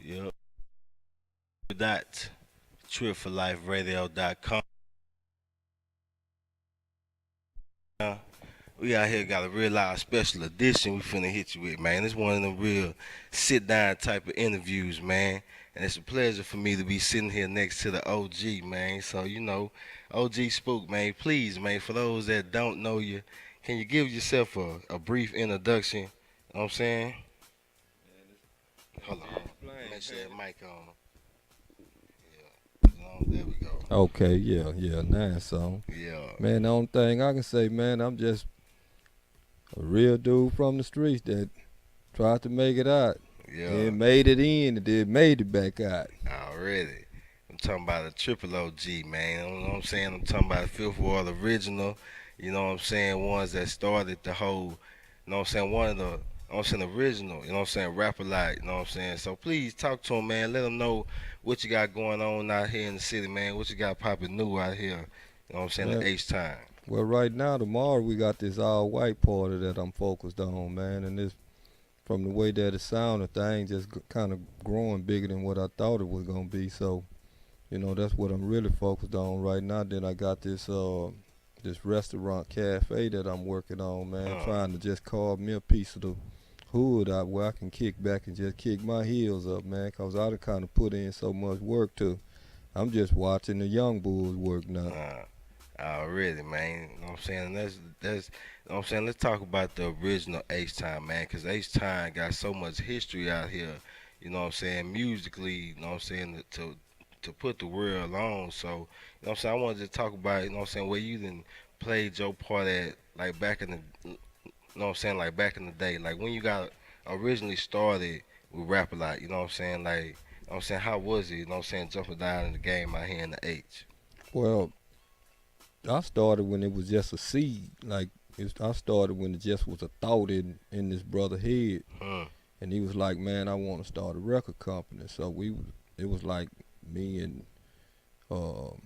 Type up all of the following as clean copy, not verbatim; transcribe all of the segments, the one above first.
Yep. That tripforliferadio.com. We out here got a real live special edition we finna hit you with, man. It's one of them real sit down type of interviews, man. And it's a pleasure for me to be sitting here next to the OG, man. So, OG Spook, man. Please, man, for those that don't know you, can you give yourself a brief introduction? You know what I'm saying? Hold on. Make sure that mic on. There we go. Okay, yeah, nice song. Yeah. Man, the only thing I can say, man, I'm just a real dude from the streets that tried to make it out. Yeah. Then made it in and then made it back out. Already. I'm talking about a triple OG, man. You know what I'm saying? I'm talking about Fifth Ward original. You know what I'm saying? Ones that started the whole, you know what I'm saying? One of the, you know what I'm saying, original, you know what I'm saying, rapper like, you know what I'm saying? So please talk to him, man. Let him know what you got going on out here in the city, man. What you got popping new out here, you know what I'm saying, at Man, H-Time. well, right now, tomorrow, we got this all white party that I'm focused on, man. And this, from the way that it sounded, things just kind of growing bigger than what I thought it was going to be. So, that's what I'm really focused on right now. Then I got this restaurant cafe that I'm working on, man, Uh, trying to just carve me a piece of the hood out where I can kick back and just kick my heels up, man, 'cause I done kind of put in so much work to. I'm just watching the young bulls work now. uh, Already, man. You know what I'm saying? That's you know what I'm saying? Let's talk about the original H Time, man, because H Time got so much history out here, you know what I'm saying, musically, you know what I'm saying, to put the world on. So, you know what I'm saying? I wanted to talk about, you know what I'm saying, where you done played your part at like back in the you know what I'm saying, like back in the day. Like when you got originally started with rap a lot, you know what I'm saying? Like, you know what I'm saying, how was it, you know what I'm saying, jumping down in the game out here in the H? Well, I started when it was just a seed. I started when it just was a thought in this brother head, Hmm. and he was like, "Man, I want to start a record company." So it was like me and um,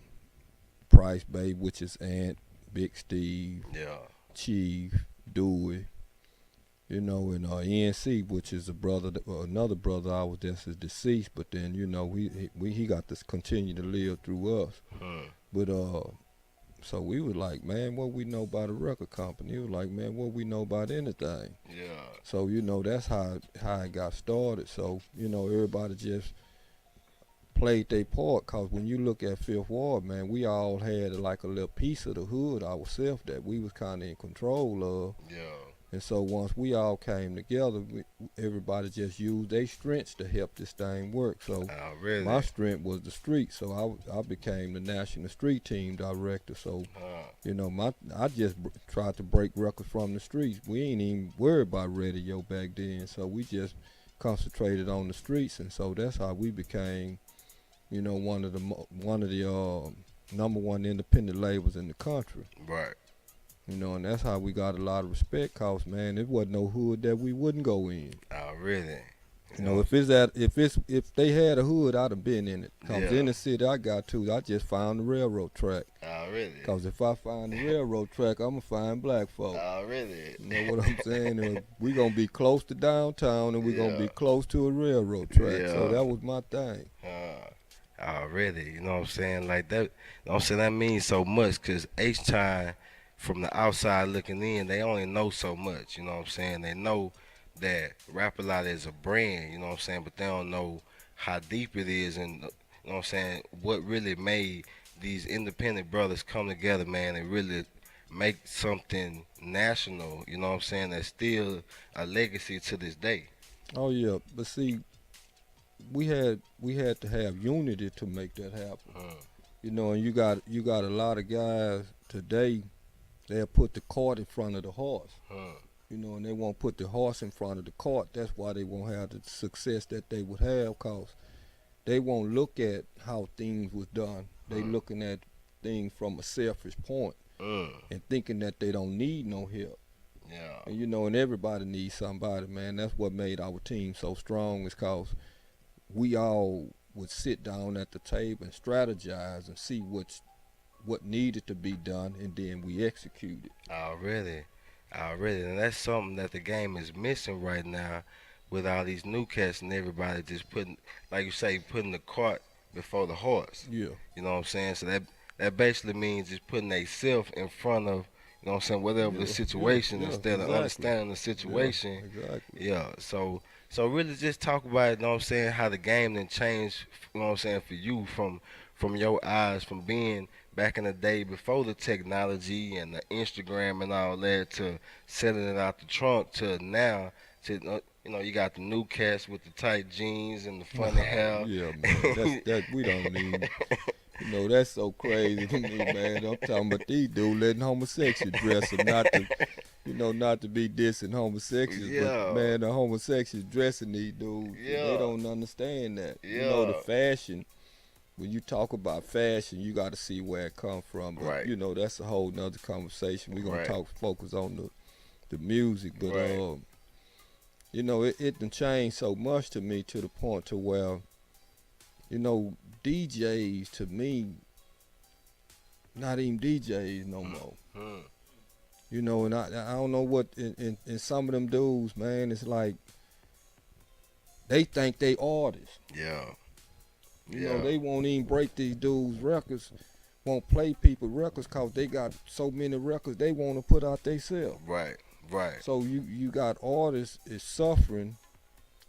Price Babe, which is Ant, Big Steve, Yeah. Chief, Dewey, and ENC, which is a brother, another brother I was just is deceased, but then he got to continue to live through us. Hmm. But so we was like, man, what we know about a record company? He was like, man, what we know about anything? Yeah. So that's how it got started. So everybody just played their part. Cause when you look at Fifth Ward, man, we all had like a little piece of the hood ourselves that we was kind of in control of. Yeah. And so once we all came together, everybody just used their strengths to help this thing work. So my Really? strength was the street, so I became the national street team director. So Huh. I just tried to break records from the streets. We ain't even worried about radio back then, so we just concentrated on the streets, and so that's how we became, one of the number one independent labels in the country. Right. And that's how we got a lot of respect. Cause man, it wasn't no hood that we wouldn't go in. Really? You You know, know? if they had a hood, I'd have been in it. Cause Yeah. in the city I got to, I just found the railroad track. Really? Cause if I find the railroad track, I'ma find black folk. Really? You know what I'm saying? And we gonna be close to downtown, and we gonna Yeah. be close to a railroad track. So Yeah. that was my thing. Really? You know what I'm saying? Like that, you know what I'm saying? That means so much because H-Time, from the outside looking in, they only know so much. You know what I'm saying? They know that Rap A Lot is a brand, you know what I'm saying? But they don't know how deep it is and, you know what I'm saying, what really made these independent brothers come together, man, and really make something national, you know what I'm saying, that's still a legacy to this day. Oh yeah, but see, we had to have unity to make that happen. Mm, And you got a lot of guys today. They'll put the cart in front of the horse. mm, And they won't put the horse in front of the cart. That's why they won't have the success that they would have, cause they won't look at how things was done. They mm, looking at things from a selfish point mm. and thinking that they don't need no help. Yeah. And everybody needs somebody, man. That's what made our team so strong, is cause we all would sit down at the table and strategize and see what needed to be done, and then we executed. Already, already, and that's something that the game is missing right now with all these new cats and everybody just putting, like you say, putting the cart before the horse. Yeah. You know what I'm saying? So that basically means just putting a self in front of, you know what I'm saying, whatever the Yeah. Yeah. situation Yeah. instead of Exactly. understanding the Yeah. situation. Exactly. Yeah. So really just talk about it, you know what I'm saying, how the game then changed, you know what I'm saying, for you from your eyes, from being back in the day before the technology and the Instagram and all that, to selling it out the trunk, to now to you got the new cats with the tight jeans and the funny Oh hair. yeah, man. That we don't even. That's so crazy to me, man. I'm talking about these dudes letting homosexuals dress them, not to, not to be dissing homosexuals, but Yeah, man, the homosexuals dressing these dudes, they yeah, don't understand that. The yeah. fashion. When you talk about fashion, you got to see where it come from. But Right, that's a whole nother conversation. We're gonna right, focus on the music, but right. it done changed so much to me to the point to where DJs to me not even DJs no more. Hmm. And I don't know what in some of them dudes, man, it's like they think they artists. Yeah, yeah. They won't even break these dudes' records, won't play people records cause they got so many records they want to put out themselves. Right, right, So you got artists is suffering,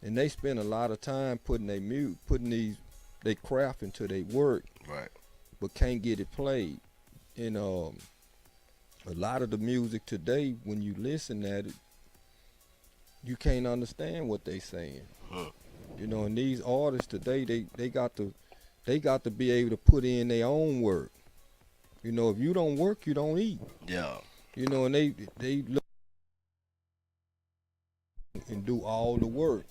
and they spend a lot of time putting they craft into their work, right. but can't get it played. And a lot of the music today, when you listen at it, you can't understand what they saying. Hmm. And these artists today, they got to be able to put in their own work. If you don't work, you don't eat. Yeah. And they look and do all the work.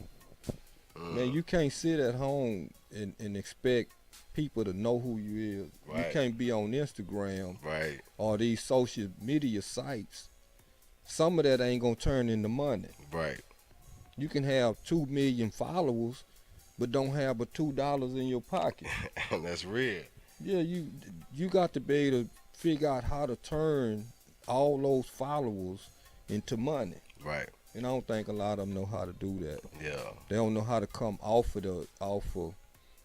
Man, Mm. you can't sit at home and expect people to know who you is. You Right, can't be on Instagram right, or these social media sites. Some of that ain't gonna turn into money. right. You can have 2 million followers, but don't have but $2 in your pocket. That's real. Yeah, you got to be able to figure out how to turn all those followers into money. Right. And I don't think a lot of them know how to do that. Yeah. They don't know how to come off of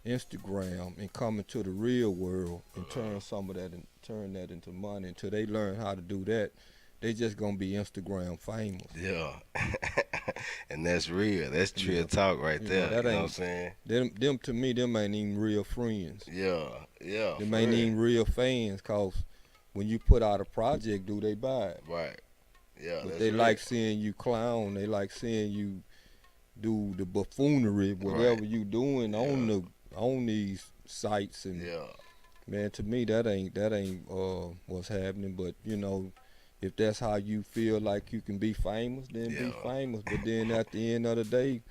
Instagram and come into the real world and turn that into money. Until they learn how to do that, they just gonna be Instagram famous. Yeah. And that's real. That's Yeah, real talk right there. that You know what I'm ain't saying? them to me. Them ain't even real friends. Yeah. Yeah. Them For ain't real. even real fans. Cause when you put out a project, do they buy it? Right. Yeah. But That's they real. like seeing you clown. They like seeing you do the buffoonery, Right. whatever you doing Yeah. on these sites. And Yeah. man, to me that ain't what's happening. But if that's how you feel like you can be famous, then be Yeah. famous. But then at the end of the day,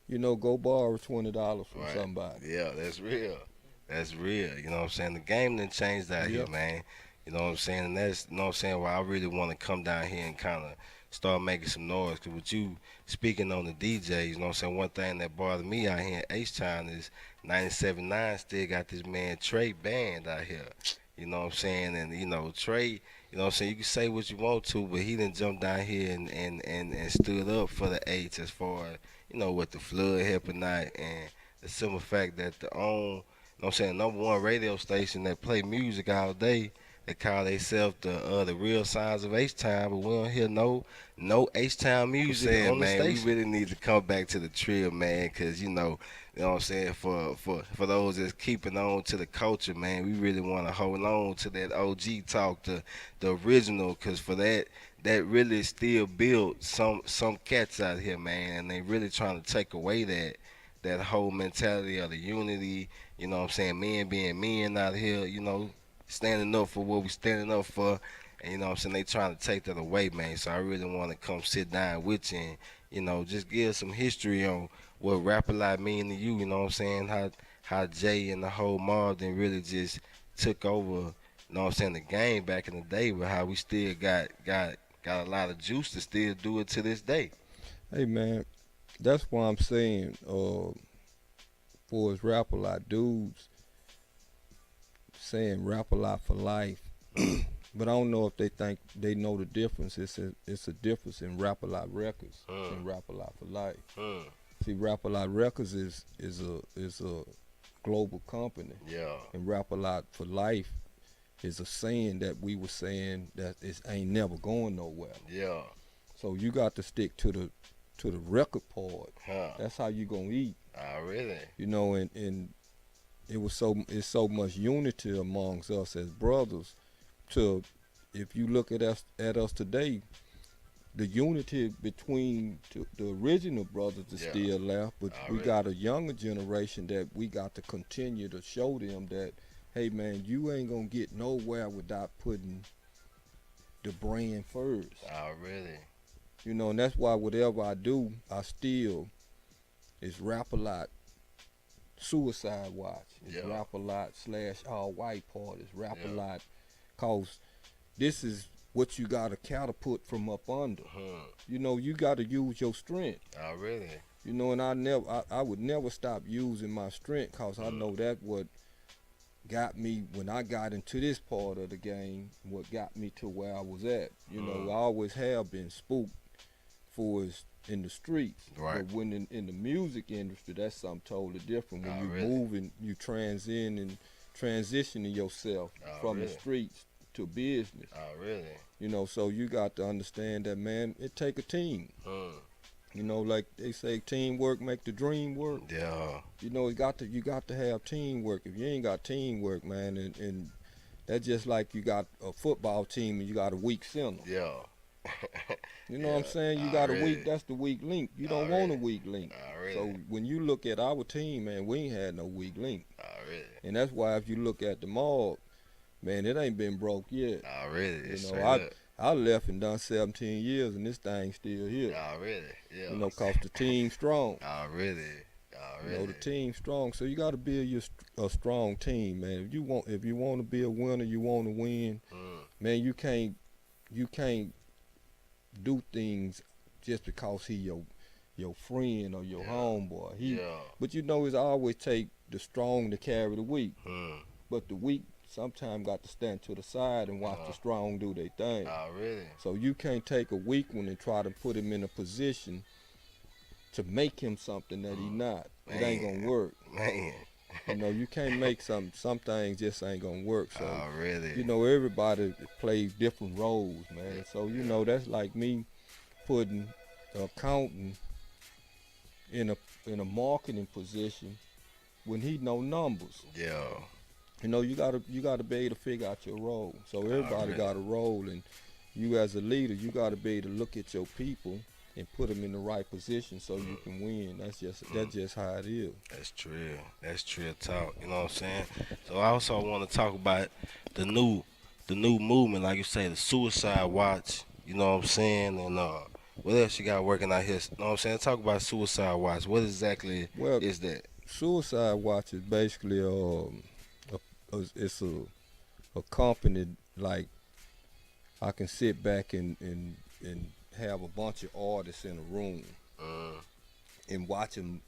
go borrow $20 from Right. somebody. Yeah. That's real. That's real. You know what I'm saying? The game done changed out here, Yep. man. You know what I'm saying? And that's, you know what I'm saying, why I really want to come down here and kind of start making some noise. Because with you speaking on the DJs, you know what I'm saying, one thing that bothered me out here in H-Town is 97.9 still got this man Trey band out here. You know what I'm saying? And, Trey, you know what I'm saying, you can say what you want to, but he done jumped down here and stood up for the H as far as, with the flood helping not. And the simple fact that you know what I'm saying, number one radio station that play music all day. They call themselves the real signs of H Town, but we don't hear no H Town music on the Man, we station. really need to come back to the trill, man, because you know what I'm saying, for those that's keeping on to the culture, man, we really want to hold on to that OG talk, the original, because for that really still built some cats out here, man, and they really trying to take away that whole mentality of the unity, you know what I'm saying, men being men out here, standing up for what we standing up for. And you know what I'm saying, they trying to take that away, man. So I really want to come sit down with you and, just give some history on what rap a lot mean to you, you know what I'm saying? How Jay and the whole mob then really just took over, you know what I'm saying, the game back in the day, but how we still got a lot of juice to still do it to this day. Hey man, that's why I'm saying, for his rap a lot dudes saying rap a lot for life. Mm, But I don't know if they think they know the difference. It's a difference in rap a lot records mm, and rap a lot for life. mm. See, Rap a Lot Records is a global company, Yeah. and Rap a Lot for Life is a saying that we were saying that it ain't never going nowhere. Yeah. So you got to stick to the record part. Huh. That's how you gonna eat. Really? You know, and it's so much unity amongst us as brothers. To if you look at us today, the unity between the original brothers is Yeah. still left, but we Already. got a younger generation that we got to continue to show them that, hey man, you ain't gonna get nowhere without putting the brand first. Really? You know, and that's why whatever I do, I still is Rap a Lot Suicide Watch. It's Yeah. Rap a Lot / All White Parties. Rap a Yeah. Lot, cause this is what you gotta catapult from up under. You know, you gotta use your strength. Really? You know, and I would never stop using my strength, cause I know that what got me when I got into this part of the game, what got me to where I was at. You know, I always have been spooked for is in the streets. Right. But when in the music industry, that's something totally different. When you Really? moving, you transitioning yourself from really? the streets to business. Really? You know, so you got to understand that, man, it take a team. You know, like they say, teamwork make the dream work. Yeah. You know, you got to have teamwork. If you ain't got teamwork, man, and that's just like you got a football team and you got a weak center. Yeah. You know what I'm saying? You got a weak, that's the weak link. You don't want a weak link. Really? So when you look at our team, man, we ain't had no weak link. Really? And that's why if you look at the mob, man, it ain't been broke yet. Really? You It's know, straight I up. I left and done 17 years and this thing's still here. Really? Yeah. You know, cause the team strong. Really? You know, the team strong. So you got to build a strong team, man. If you want to be a winner, you want to win, man. You can't do things just because he your friend or your homeboy. But you know, it's always take the strong to carry the weak. But the weak sometimes got to stand to the side and watch the strong do their thing. Really? So you can't take a weak one and try to put him in a position to make him something that he not. It ain't gonna work. Man. You know, you can't make some things just ain't gonna work. So Really? you know, everybody plays different roles, man. So you know, that's like me putting an accountant in a marketing position when he know numbers. Yeah. You know, you gotta be able to figure out your role. So everybody Really? got a role, and you as a leader, you gotta be able to look at your people and put them in the right position so you can win. That's just how it is. That's true. That's true talk. You know what I'm saying? So I also want to talk about the new movement, like you say, the Suicide Watch. You know what I'm saying? And what else you got working out here? You know what I'm saying? Talk about Suicide Watch. What exactly is that? Suicide Watch is basically it's a company, like I can sit back and have a bunch of artists in a room and watch them.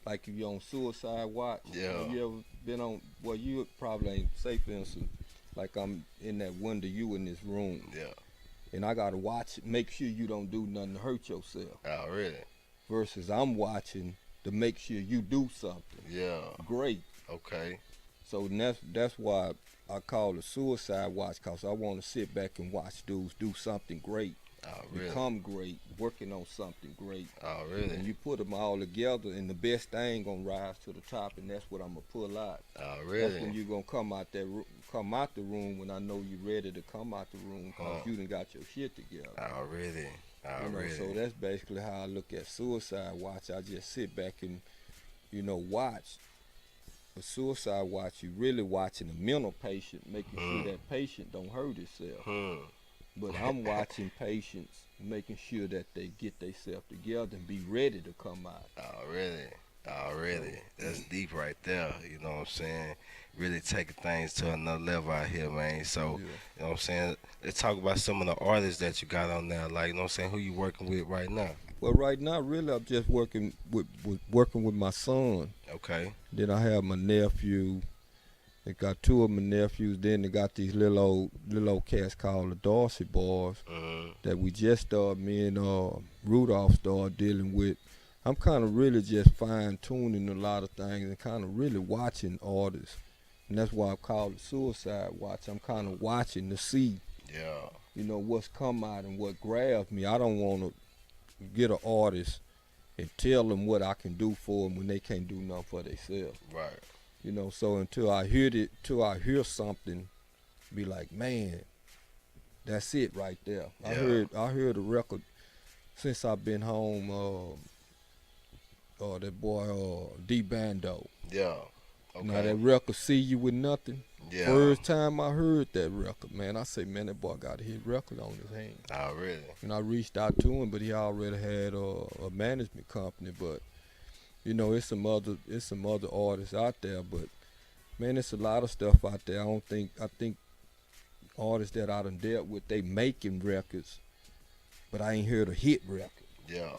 Like if you're on Suicide Watch, have you ever been on? Well, you probably ain't. Say for instance, like I'm in that window, you in this room, and I gotta watch, make sure you don't do nothing to hurt yourself. Really? Versus I'm watching to make sure you do something. Great. Okay. So that's why I call it Suicide Watch, cause I want to sit back and watch dudes do something great. Really? Become great, working on something great. Really? And you put them all together, and the best thing gonna rise to the top, and that's what I'm gonna pull out. Really? That's when you gonna come out the room when I know you ready to come out the room, cause you done got your shit together. Really? You know, so that's basically how I look at Suicide Watch. I just sit back and watch. A Suicide Watch, you really watching a mental patient, making sure that patient don't hurt himself. But I'm watching patients, making sure that they get themselves together and be ready to come out. Really? That's deep right there. You know what I'm saying? Really taking things to another level out here, man. So, you know what I'm saying? Let's talk about some of the artists that you got on there. Like, you know what I'm saying? Who you working with right now? Well, right now, really, I'm just working with my son. Okay. Then I have my nephew. They got two of my nephews. Then they got these little old cats called the Dorsey Boys that we just started. Me and Rudolph started dealing with I'm kind of really just fine tuning a lot of things and kind of really watching artists. And that's why I call it suicide watch. I'm kind of watching to see, Yeah. what's come out and what grabs me. I don't want to get an artist and tell them what I can do for them when they can't do nothing for themselves. Right. So until I hear it, till I hear something, be like, man, that's it right there. Yeah. I heard a record since I've been home. That boy D Bando. Yeah. Now that Okay. record, See You With Nothing. Yeah. First time I heard that record, man, I say, man, that boy got a hit record on his hand. Oh, really? And I reached out to him, but he already had a management company. But it's some other artists out there. But man, it's a lot of stuff out there. I think artists that I done dealt with, they making records, but I ain't heard a hit record. Yeah.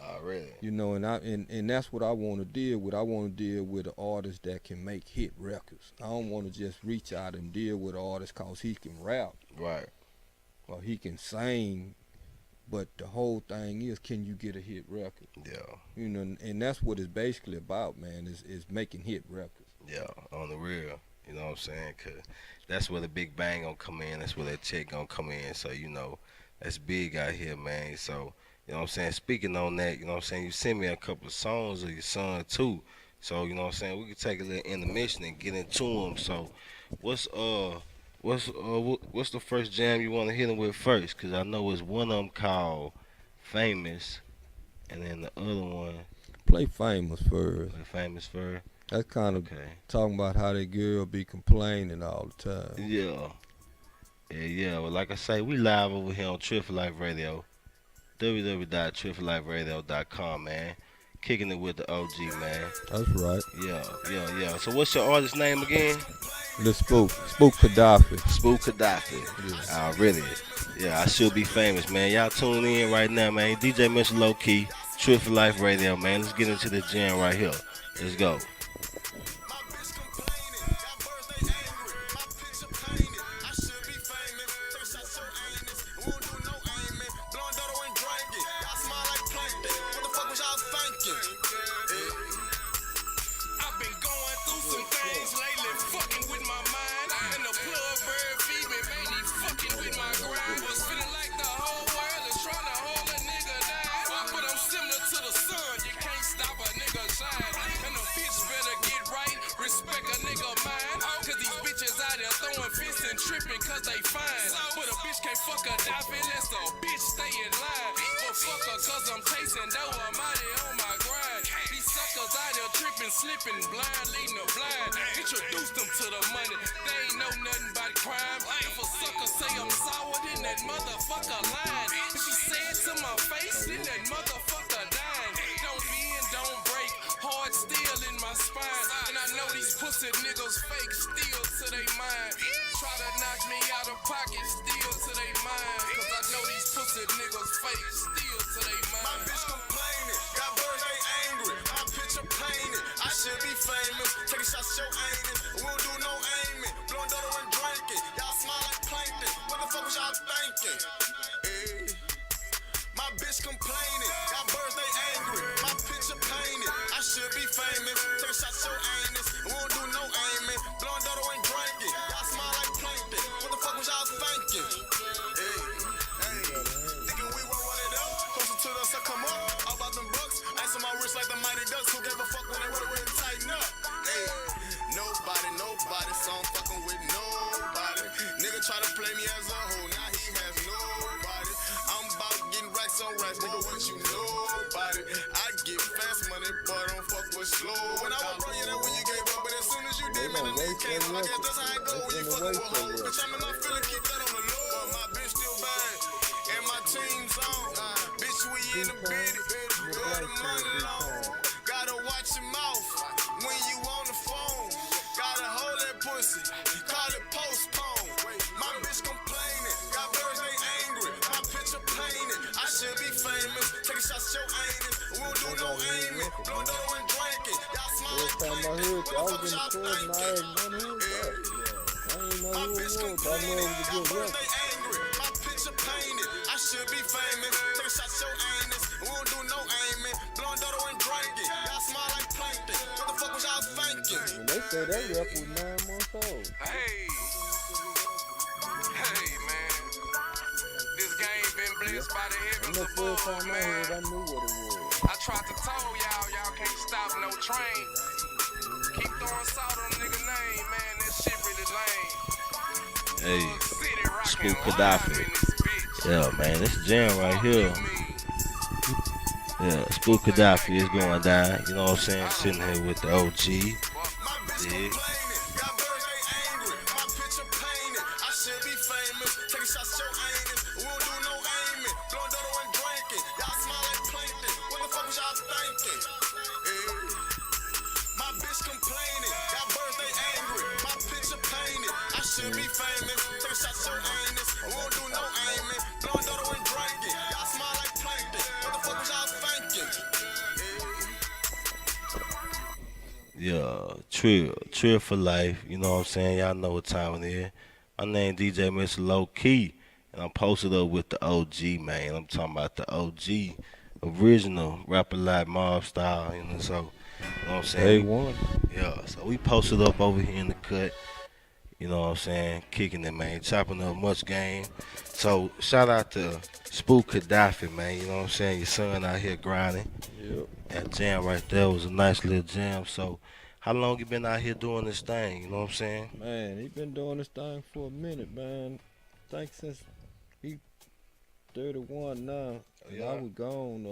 Oh, really? And that's what I want to deal with. I want to deal with an artist that can make hit records. I don't want to just reach out and deal with an artist cause he can rap Right. or he can sing, but the whole thing is, can you get a hit record? Yeah. And that's what it's basically about, man, is making hit records. Yeah. On the real. You know what I'm saying? 'Cause that's where the big bang gonna come in. That's where that check gonna come in. So, that's big out here, man. So, you know what I'm saying? Speaking on that, you know what I'm saying? You sent me a couple of songs of your son, too. So, you know what I'm saying? We can take a little intermission and get into them. So, what's what's the first jam you want to hit him with first? 'Cause I know it's one of them called Famous, and then the other one, Play Famous first. Famous first. That's kind of Okay. talking about how that girl be complaining all the time. Yeah. Yeah. Well, like I say, we live over here on Triple Life Radio. www.tripleliferadio.com, man. Kicking it with the OG, man. That's right. Yeah. So what's your artist name again? The Spook Gaddafi. Spook Gaddafi. Yeah. Really? Yeah, I should be famous, man. Y'all tune in right now, man. DJ Mr Lokey, Triple Life Radio, man. Let's get into the jam right here. Let's go. Tripping cause they fine, but a bitch can't fuck a dime unless a bitch stay in line. But fuck her cause I'm chasing though I'm out here on my grind. These suckers out here tripping, slipping, blind, leading the blind. Introduce them to the money, they ain't know nothing about crime. If a sucker say I'm sour, then that motherfucker lying. If he say it to my face, then that motherfucker dying. Don't bend, don't break, hard steel in my spine. And I know these pussy niggas fake, steal to they mind. Try to knock me out of pocket, steal to they mind. Cause I know these pussy niggas fake, steal to they mind. My bitch complaining, got birds, they angry. My picture painted, I should be famous. Taking shots, your aiming. We don't do no aiming. Blowing dodo and drinking. Y'all smile like plankton. What the fuck was y'all thinking? Hey. My bitch complaining, got birds, they angry. My picture painted, I should be famous. Taking shots, your anus. We don't do no aiming. Blowing dodo and drinking. Y'all smile like plankton. What the fuck was y'all thinking? Hey. Thinking we won't run it up. Closer to the sun, come up. All about them bucks. Ice on my wrist like the mighty ducks. Who gave a fuck when they would've been tighten up? Hey. Nobody, so I'm fucking with nobody. Nigga try to play me as a hoe. Now he has nobody. I'm about getting racks on racks. Nigga, what you know about it? I get fast money, but don't fuck with slow. When I was bro, you know when you gave up. But as soon as you did, man, the nigga came up. I guess that's how it go when you fucking with hoes. Bitch, I'm in my feeling, keep that on the low. My bitch still bad, and my team's on. Bitch, we in the bid. Where the money long. Gotta watch your mouth when you on the phone. Gotta hold that pussy, call it postpone. My bitch complaining, got birds, they angry. My picture painted, I should be famous. Taking shots, your anus. We don't do no aiming. Blowing dodo and drinking. Y'all smile like First time I plankton. heard What it, the I fuck was was in the y'all store and I had none thinking? of that. I ain't know My who it bitch was, but I know complaining, it was a got good birds, record. they angry. My picture painted, I should be famous. Taking shots, your anus. We don't do no aiming. Blowing say that rap was 9 months old. Hey, hey, man. This game been Yeah. blessed by the Ain't heavens no first above, time I man. heard, I knew what it was. I tried to tell y'all can't stop no train. Keep throwing salt on a nigga name, man. That shit really lame. Hey, City Spook rockin' live Gaddafi. in this bitch. Yeah, man, this jam right Fuck here. you mean? Yeah, Spook Gaddafi is going down. You know what I'm saying? Sitting here with the OG. My bitch Yeah. complaining, got birds they angry. My picture painted, I should be famous. Taking shots, show aiming. We don't do no aiming. Blowing dodo and drinking. Y'all smile like plankton. What the fuck was y'all thinking? My bitch complaining, got birds they angry. My picture painted, I should be famous. Taking shots, show aiming. We don't do no aiming. Blowing dodo and drinking. Y'all smile like plankton. What the fuck was y'all thinking? Yeah, Trill for life. You know what I'm saying? Y'all know what time it is. My name DJ Mr Lokey, and I'm posted up with the OG, man. I'm talking about the OG, original rapper like mob style. You know, so you know what I'm saying? A1. Yeah, so we posted up over here in the cut. You know what I'm saying? Kicking it, man. Chopping up much game. So shout out to Spook Gaddafi, man. You know what I'm saying? Your son out here grinding. Yep. That jam right there was a nice little jam. So, how long you been out here doing this thing? You know what I'm saying? Man, he been doing this thing for a minute, man. Think since he 31 now. And I was gone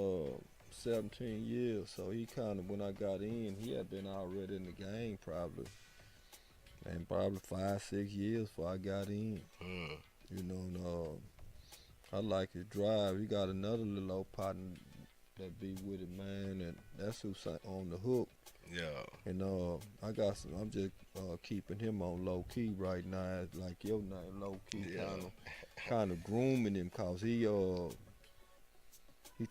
17 years. So he kind of, when I got in, he had been already in the game probably. And probably 5, 6 years before I got in. Mm. You know, and, I like his drive. He got another little old partner that be with it, man, and that's who's on the hook. Yeah. And I got some. I'm just keeping him on low key right now, like your name, low key, Yeah. kind of grooming him, cause he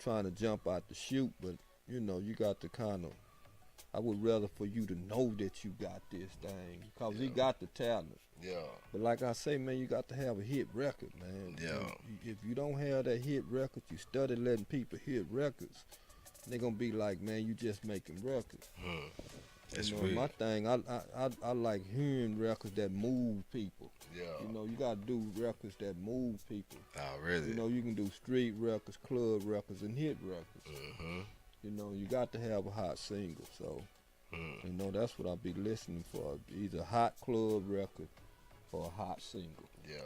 trying to jump out the chute, but you know you got to kind of. I would rather for you to know that you got this thing, cause he got the talent. Yeah. But like I say, man, you got to have a hit record, man. Yeah. If you don't have that hit record, you study letting people hit records. They're gonna be like, man, you just making records. That's you know, real. my thing, I like hearing records that move people. Yeah. You know, you gotta do records that move people. Oh, really? You know, you can do street records, club records, and hit records. Mm-hmm. You know, you got to have a hot single. So, you know, that's what I be listening for. Either a hot club record or a hot single. Yeah.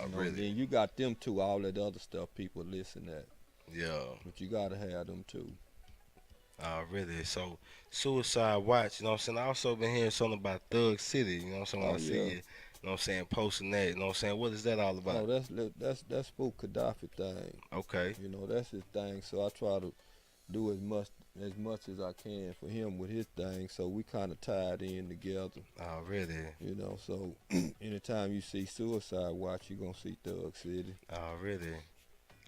You know, Really? then you got them two, all that other stuff people listen at. Yeah. But you gotta have them too. Really? So, Suicide Watch, you know what I'm saying? I also been hearing something about Thug City, you know what I'm saying? When Oh, I see yeah. you, you know what I'm saying, posting that, you know what I'm saying? What is that all about? Oh, that's Spook Gaddafi thing. Okay. You know, that's his thing. So I try to do as much as I can for him with his thing. So we kind of tied in together. Oh, really? You know, so anytime you see Suicide Watch, you gonna see Thug City. Oh, really?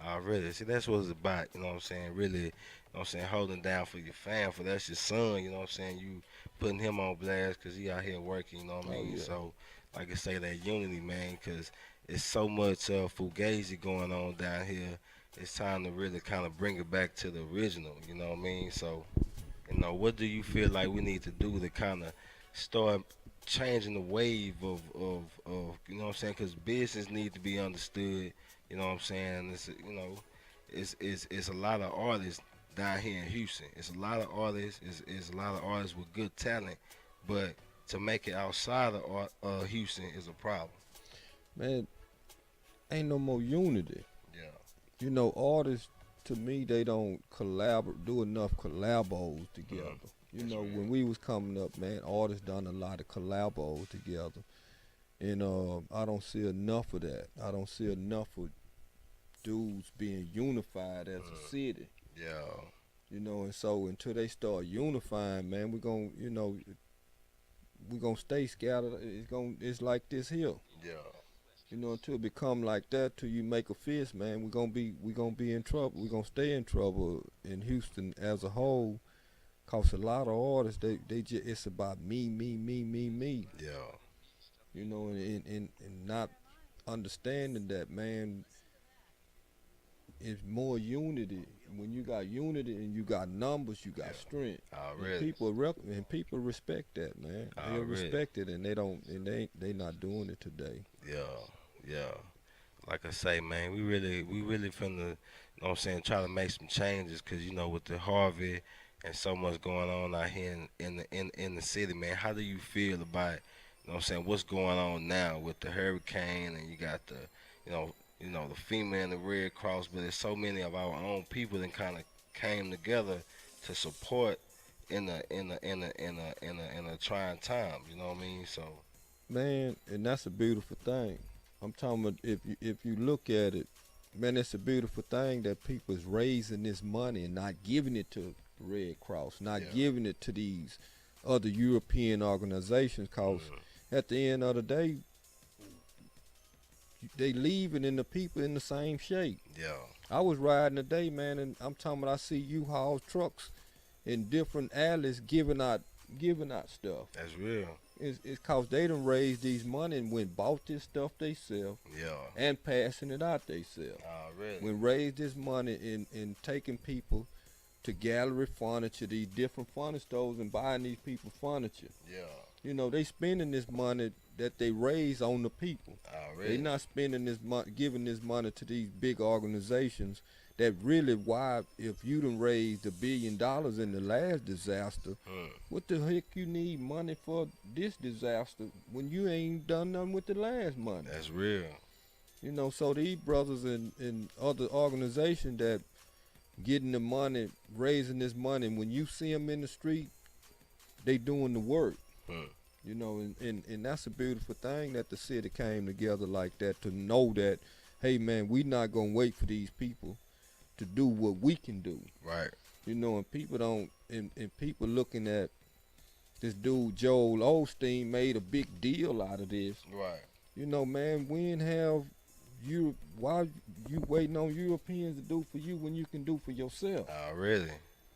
Oh, really? See, that's what it's about, you know what I'm saying? Really, you know what I'm saying, holding down for your fam, for that's your son, you know what I'm saying? You putting him on blast because he out here working, you know what I Oh, mean? yeah. So, like I say, that unity, man, because it's so much fugazi going on down here. It's time to really kind of bring it back to the original, you know what I mean? So, you know, what do you feel like we need to do to kind of start changing the wave of you know what I'm saying? Because business need to be understood. You know what I'm saying? It's, you know, it's a lot of artists down here in Houston. It's a lot of artists. It's a lot of artists with good talent, but to make it outside of Houston is a problem. Man, ain't no more unity. Yeah. You know, artists, to me, they don't do enough collabos together. You That's know, right. when we was coming up, man, artists done a lot of collabos together. And I don't see enough of that. I don't see enough of dudes being unified as a city. Yeah. You know, and so until they start unifying, man, we're gonna stay scattered. It's like this here. Yeah. You know, until it become like that, till you make a fist, man, we're gonna be in trouble. We're gonna stay in trouble in Houston as a whole. Cause a lot of artists, they just, it's about me. Yeah. You know, and not understanding that, man, it's more unity. When you got unity and you got numbers, you got strength. And Already. people respect that, man. They Already. respect it, and they don't, and they not doing it today. Yeah. Yeah. Like I say, man, we really finna, you know what I'm saying, try to make some changes, cause you know with the Harvey and so much going on out here in the city, man. How do you feel about, you know what I'm saying, what's going on now with the hurricane, and you got the, you know, the FEMA and the Red Cross, but there's so many of our own people that kind of came together to support in a trying time. You know what I mean? So Man, and that's a beautiful thing. I'm talking about if you look at it, man, it's a beautiful thing that people's raising this money and not giving it to the Red Cross, not Yeah. giving it to these other European organizations, cause at the end of the day, they leaving and the people in the same shape. yeah, I was riding today, man, and I'm talking about I see U-Haul trucks in different alleys giving out stuff. that's real. It's cause they done raised these money and went bought this stuff they sell Yeah, and passing it out they sell. already. When raised this money in taking people to gallery furniture, these different furniture stores and buying these people furniture. Yeah, You know, they spending this money that they raise on the people. already. They not spending this money, giving this money to these big organizations that really why if you done raised $1 billion in the last disaster, what the heck you need money for this disaster when you ain't done nothing with the last money? That's real. You know, so these brothers and other organizations that getting the money, raising this money, when you see them in the street, they doing the work. Hmm. You know, and that's a beautiful thing that the city came together like that to know that, hey man, we not gonna wait for these people to do what we can do. Right. You know, and people don't, and people looking at this dude Joel Osteen made a big deal out of this. Right. You know, man, when have you, why you waiting on Europeans to do for you when you can do for yourself? Already.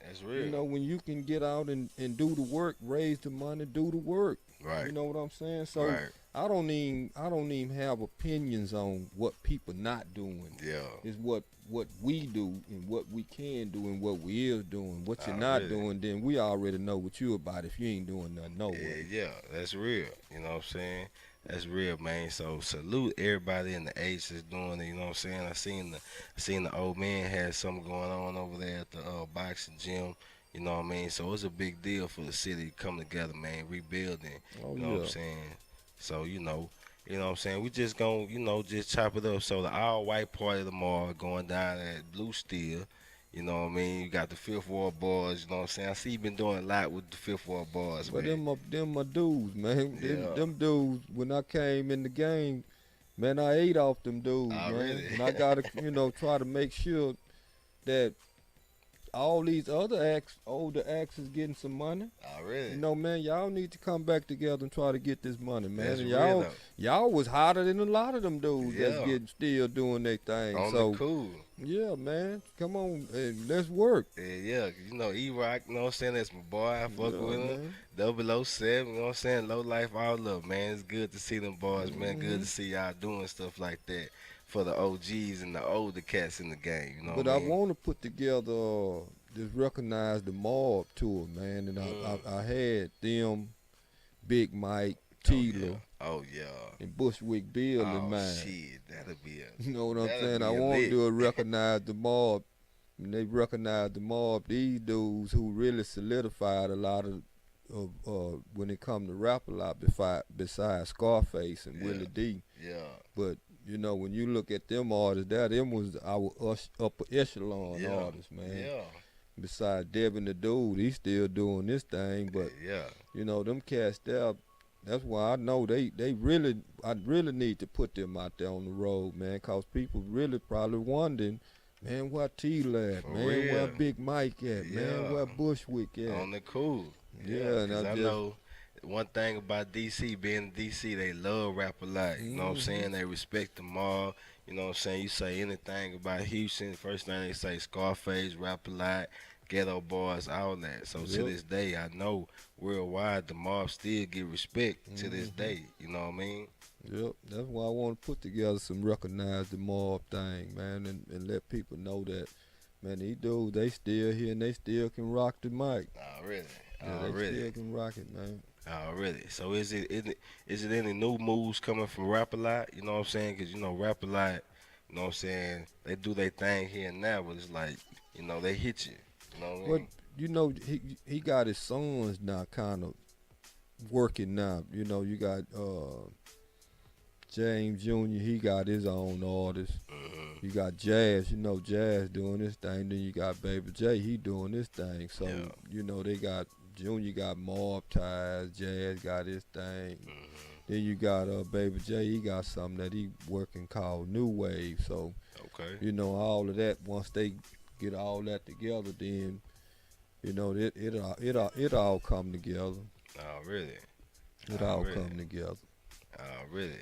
That's real. You know, when you can get out and do the work, raise the money, do the work. Right. You know what I'm saying? So Right. I don't even have opinions on what people not doing. Yeah. It's what we do and what we can do and what we is doing. What you're not Already. doing, then we already know what you about if you ain't doing nothing no Yeah, way. yeah, that's real. You know what I'm saying? That's real, man. So salute everybody in the H that's doing it. You know what I'm saying? I seen the old man had something going on over there at the boxing gym. You know what I mean? So it's a big deal for the city to come together, man, rebuilding. Oh You know what yeah. I'm saying? So you know what I'm saying? We just gonna, just chop it up. So the all white party tomorrow going down at Blue Steel. You know what I mean? You got the Fifth Ward Boys, you know what I'm saying? I see you been doing a lot with the Fifth Ward Boys, But man. them my dudes, man. Yeah. Them dudes, when I came in the game, man, I ate off them dudes, man. Already. And I gotta, try to make sure that all these other older acts is getting some money. Already. You know, man, y'all need to come back together and try to get this money, man. That's And real, though. y'all was hotter than a lot of them dudes Yeah. that's getting still doing their thing. On So the cool. yeah, man, come on and let's work. Yeah. E-Rock, you know what I'm saying? That's my boy. I fuck Yeah, with him. man. 007, you know what I'm saying? Low life, all up, man. It's good to see them boys, man. Good to see y'all doing stuff like that for the OGs and the older cats in the game. You know But what I I mean? want to put together this recognize the mob tour, man, and I had them, Big Mike, Tila, Oh, yeah. and Bushwick Bill Oh, in mind. shit. That'll be a... You know what I'm That'll saying? be I a want to lit. do a recognize the mob. And they recognize the mob. These dudes who really solidified a lot of when it come to rap a lot besides Scarface and Yeah. Willie D. Yeah. But when you look at them artists, them was our upper echelon Yeah. artists, man. Yeah. Besides Devin the dude, he's still doing this thing. But Yeah. them cats there. That's why I know I really need to put them out there on the road, man, cause people really probably wondering, man, where Tila at, For man, real. where Big Mike at, Yeah. man, where Bushwick at. On the cool. Yeah, and 'cause I I just- know one thing about DC, being in DC, they love rap a lot. You know what I'm saying? They respect them all. You know what I'm saying? You say anything about Houston, first thing they say Scarface, rap a lot. ghetto boys, all that. So to Yep. this day, I know worldwide the mob still get respect to this Mhm. day. You know what I mean? Yep, that's why I want to put together some recognize the mob thing, man, and let people know that, man, these dudes, they still here and they still can rock the mic. Already, Yeah, they already, still can rock it, man. already. So is it any new moves coming from Rap a Lot? You know what I'm saying? Because you know Rap a Lot, you know what I'm saying? They do their thing here and now, but it's like they hit you. You know what I But mean? he got his sons now kind of working now. You got James Jr. He got his own artist. Hmm. You got Jazz. Jazz doing his thing. Then you got Baby J. He doing his thing. So Yeah. they got Junior got mob ties. Jazz got his thing. Hmm. Then you got Baby J. He got something that he working called New Wave. So Okay. all of that. Once they get all that together, then it all come together. Already, It all already, come together. already.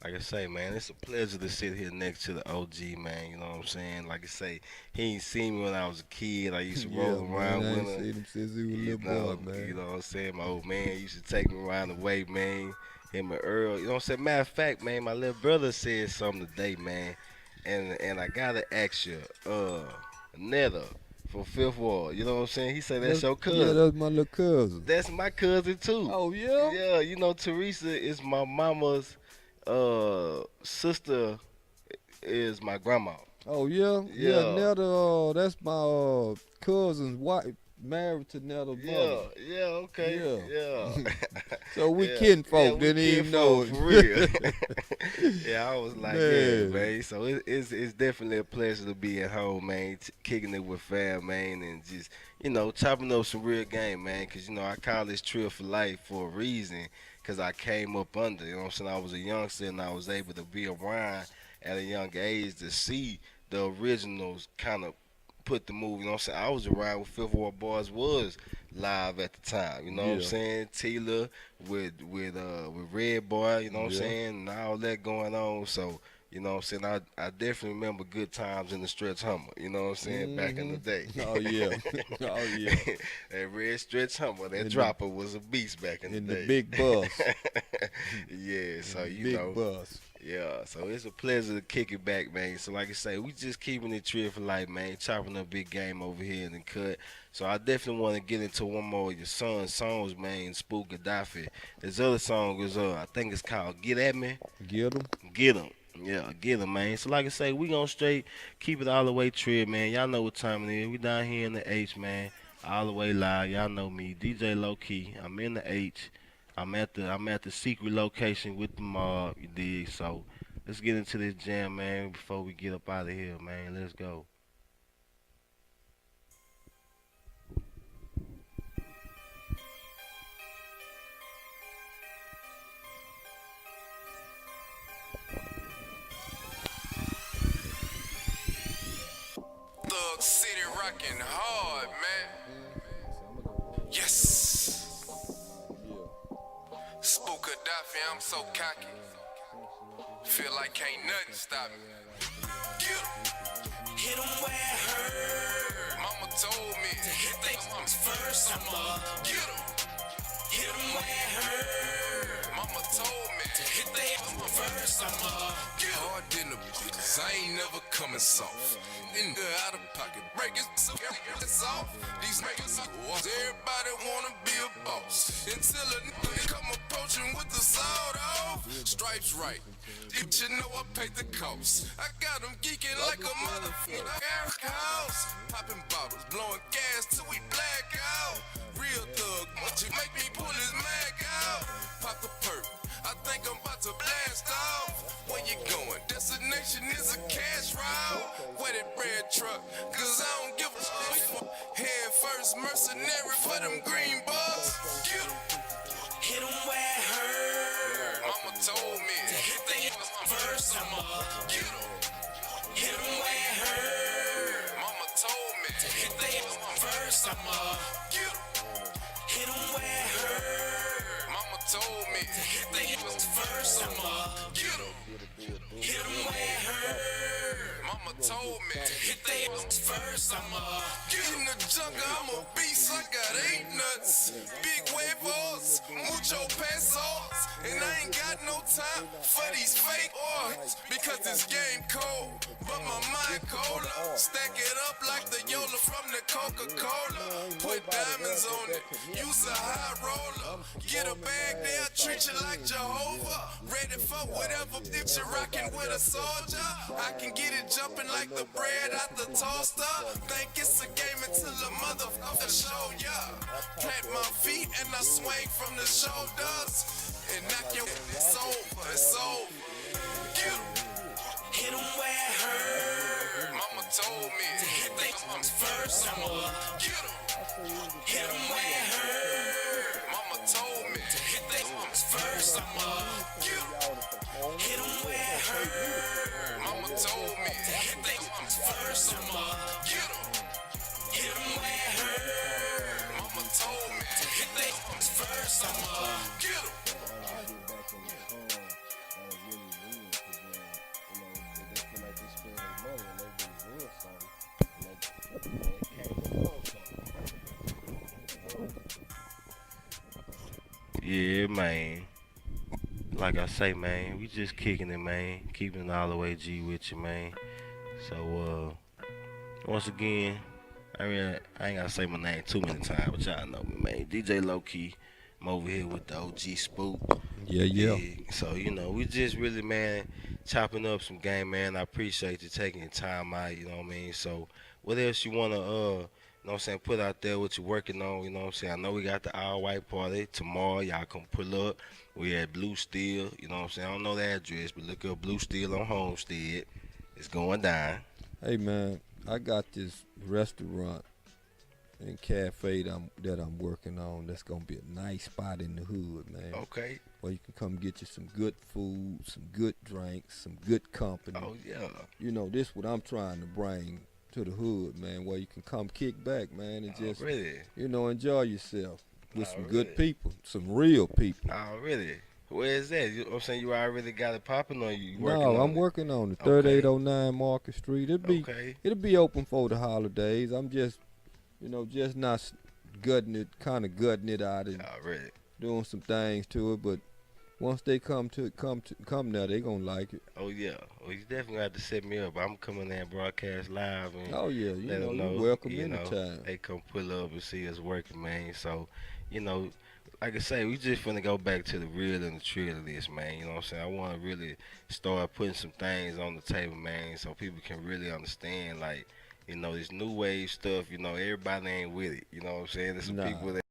Like I say, man, it's a pleasure to sit here next to the OG, man. You know what I'm saying? Like I say, he ain't seen me when I was a kid. I used to Yeah, roll man. around I ain't with him. seen him since he was a You little know, boy, man. you know what I'm saying? My old man used to take me around the way, man. Him and Earl. You know what I'm saying? Matter of fact, man, my little brother said something today, man. And I gotta ask you, Netta from Fifth Ward. You know what I'm saying? He said that's your Yeah, cousin. that's my little cousin. That's my cousin too. Oh yeah. Yeah, Teresa is my mama's sister is my grandma. Oh yeah. Yeah, Yeah. Netta. That's my cousin's wife, married to Netta's Yeah, mother. yeah, okay. Yeah. Yeah. So we Yeah, kinfolk. we Didn't even know kinfolk, it. for real. Yeah, I was like, yeah, Man. man. So it's definitely a pleasure to be at home, man, kicking it with fam, man, and just chopping up some real game, man. Cause I call this Trill for Life for a reason. Cause I came up under, you know what I'm saying. I was a youngster and I was able to be around at a young age to see the originals kind of put the move. You know what I'm saying? I was around when Fifth Ward Boys was live at the time. You know what I'm Yeah. saying? Tila with Red Boy. You know what I'm Yeah. saying? And all that going on. So you know what I'm saying? I definitely remember good times in the stretch Hummer. You know what I'm saying? Back in the day. Oh yeah. Oh yeah. That red stretch Hummer, that In the- dropper was a beast back in the In day. the big bus. Yeah, so Big bus. yeah, so it's a pleasure to kick it back, man. So like I say, we just keeping it trill for life, man. Chopping up big game over here in the cut. So I definitely want to get into one more of your son's songs, man. Spook Gaddafi. This other song is I think it's called Get At Me. Get 'em. Get 'em. Yeah, get 'em, man. So like I say, we gonna straight keep it all the way trill, man. Y'all know what time it is. We down here in the H, man. All the way live. Y'all know me, DJ Lokey. I'm in the H. I'm at the secret location with the mob. You dig? So let's get into this jam, man. Before we get up out of here, man. Let's go. Thug City rockin' hard, man. Yes. Spook Gaddafi, I'm so cocky. Feel like ain't nothing stop me. Get 'em. Hit 'em where it hurt. Mama told me to hit they first. Get 'em. Hit 'em where it hurt. Mama told me to hit they first. Get hard in the bitches. I ain't never coming soft. In the out of pocket breakers, so it's off. These niggas, everybody wanna be a boss. Until a nigga come approaching with the sawed off. Stripes right. You should know I paid the cost. I got them geeking like a motherfucker house. Popping bottles, blowing gas till we black out. Real thug, what you make me pull his mag out. Pop the perk, I think I'm about to blast off. Where you going? Destination is a cash route. Where that bread truck? Cause I don't give a fuck. Head first, mercenary for them green bucks. Get 'em. Hit 'em where it hurt. Mama told me to hit they first. Get 'em. Hit 'em where it hurt. Mama told me to hit they first. Get 'em. Hit 'em where it hurt. Mama told me to hit they first. Get 'em. Hit 'em where it hurt. Mama told me to hit they ass first. I'ma get in the jungle, I'm a beast, I got 8 nuts. Big huevos, mucho pesos. And I ain't got no time for these fake oils. Because this game cold, but my mind colder. Stack it up like the Yola from the Coca-Cola. Put diamonds on it, use a high roller. Get a bag there, treat you like Jehovah. Ready for whatever bitch you're rocking with a soldier. I can get it jumping like the bread out the toaster. Think it's a game until a motherfucker show ya. Plant my feet and I swing from the shoulders. And knock your it's over, it's over. Get 'em. Hit 'em where it hurt. Mama told me to hit they arms first. I'ma get 'em. Hit 'em where it hurt. Mama told me to hit they arms first. I'ma get 'em. Hit 'em where it hurt. Mama told me to hit they arms first. I'ma get 'em. Hit 'em where it hurt. Mama told me to hit they arms first. I'ma get 'em. Yeah, man. Like I say, man, we just kicking it, man. Keeping it all the way G with you, man. So, once again, I ain't gotta say my name too many times, but y'all know me, man. DJ Lokey. I'm over here with the OG Spook. Yeah. So, we just really, man, chopping up some game, man. I appreciate you taking your time out, you know what I mean? So, what else you wanna, put out there what you're working on, you know what I'm saying? I know we got the all white party tomorrow. Y'all come pull up. We at Blue Steel, you know what I'm saying? I don't know the address, but look up Blue Steel on Homestead. It's going down. Hey man, I got this restaurant and cafe that I'm working on. That's gonna be a nice spot in the hood, man. Okay. Where you can come get you some good food, some good drinks, some good company. Oh, yeah. This what I'm trying to bring to the hood, man. Where you can come kick back, man, and just Really? enjoy yourself with some Already. good people, some real people. Oh, really? Where is that? You know what I'm saying? You already got it popping on you? You working No, on I'm it? working on it. Okay. 3809 Market Street. Okay. It'll be open for the holidays. I'm just, just not gutting it out and Already. doing some things to it. But once they come there, they gonna like it. Oh, yeah. Well, you definitely have to set me up. I'm coming there and broadcast live and Oh yeah, let them know. you're welcome you know, anytime. They come pull up and see us working, man. So, like I say, we just finna go back to the real and the trill of this, man. You know what I'm saying? I want to really start putting some things on the table, man, so people can really understand, like, this new wave stuff, everybody ain't with it. You know what I'm saying? There's some Nah. people that